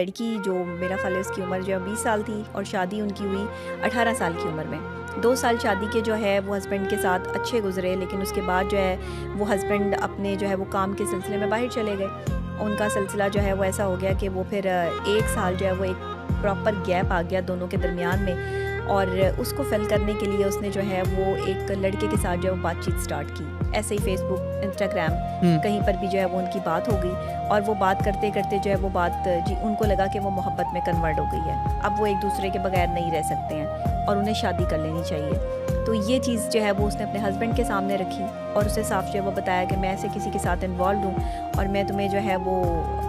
لڑکی جو میرا خیال ہے اس کی عمر جو ہے 20 سال تھی اور شادی ان کی ہوئی 18 سال کی عمر میں. 2 سال شادی کے جو ہے وہ ہسبینڈ کے ساتھ اچھے گزرے, لیکن اس کے بعد جو ہے وہ ہسبینڈ اپنے جو ہے وہ کام کے سلسلے میں باہر چلے گئے. ان کا سلسلہ جو ہے وہ ایسا ہو گیا کہ وہ پھر 1 سال جو ہے وہ ایک پراپر گیپ آ گیا دونوں کے درمیان میں, اور اس کو فل کرنے کے لیے اس نے جو ہے وہ ایک لڑکے کے ساتھ جو ہے وہ بات چیت سٹارٹ کی. ایسے ہی فیس بک, انسٹاگرام, کہیں پر بھی جو ہے وہ ان کی بات ہو گئی, اور وہ بات کرتے کرتے جو ہے وہ بات جی ان کو لگا کہ وہ محبت میں کنورٹ ہو گئی ہے. اب وہ ایک دوسرے کے بغیر نہیں رہ سکتے ہیں اور انہیں شادی کر لینی چاہیے. تو یہ چیز جو ہے وہ اس نے اپنے ہسبینڈ کے سامنے رکھی اور اسے صاف جو ہے وہ بتایا کہ میں ایسے کسی کے ساتھ انوالوڈ ہوں اور میں تمہیں جو ہے وہ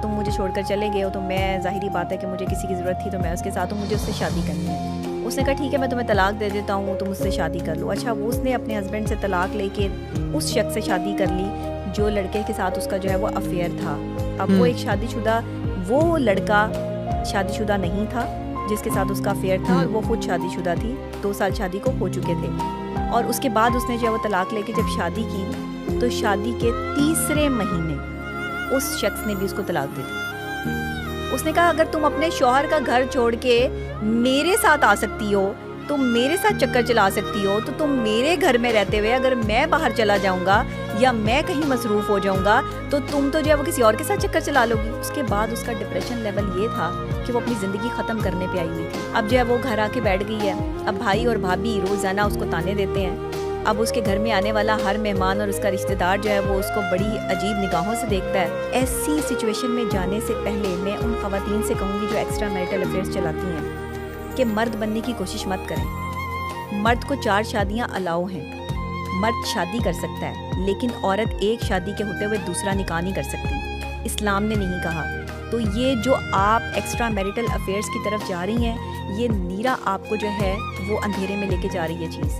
تم مجھے چھوڑ کر چلے گئے ہو تو میں ظاہری بات ہے کہ مجھے کسی کی ضرورت تھی تو میں اس کے ساتھ ہوں, مجھے اس سے شادی کرنی ہے. اس نے کہا ٹھیک ہے میں تمہیں طلاق دے دیتا ہوں, تم اس سے شادی کر لو. اچھا, وہ اس نے اپنے ہسبینڈ سے طلاق لے کے اس شخص سے شادی کر لی جو لڑکے کے ساتھ اس کا جو ہے وہ افیئر تھا. اب وہ ایک شادی شدہ, وہ لڑکا شادی شدہ نہیں تھا جس کے ساتھ اس کا افیئر تھا, اور وہ خود شادی شدہ تھی, 2 سال شادی کو ہو چکے تھے. اور اس کے بعد اس نے جو ہے وہ طلاق لے کے جب شادی کی تو شادی کے 3 مہینے اس شخص نے بھی اس کو طلاق دے دی. اس نے کہا اگر تم اپنے شوہر کا گھر چھوڑ کے میرے ساتھ آ سکتی ہو, تم میرے ساتھ چکر چلا سکتی ہو, تو تم میرے گھر میں رہتے ہوئے اگر میں باہر چلا جاؤں گا یا میں کہیں مصروف ہو جاؤں گا تو تم تو جو ہے وہ کسی اور کے ساتھ چکر چلا لو گی. اس کے بعد اس کا ڈپریشن لیول یہ تھا کہ وہ اپنی زندگی ختم کرنے پہ آئی ہوئی تھی. اب جو ہے وہ گھر آ کے بیٹھ گئی ہے. اب بھائی اور بھابھی روزانہ اس کو تانے دیتے ہیں. اب اس کے گھر میں آنے والا ہر مہمان اور اس کا رشتہ دار جو ہے وہ اس کو بڑی عجیب نگاہوں سے دیکھتا ہے. ایسی سچویشن میں جانے سے پہلے میں ان خواتین سے کہوں گی جو ایکسٹرا میرٹل افیئرس چلاتی ہیں کہ مرد بننے کی کوشش مت کریں. مرد کو 4 شادیاں الاؤ ہیں. مرد شادی کر سکتا ہے لیکن عورت ایک شادی کے ہوتے ہوئے دوسرا نکاح نہیں کر سکتی, اسلام نے نہیں کہا. تو یہ جو آپ ایکسٹرا میرٹل افیئرس کی طرف جا رہی ہیں, یہ نیرا آپ کو جو ہے وہ اندھیرے میں لے کے جا رہی ہے چیز.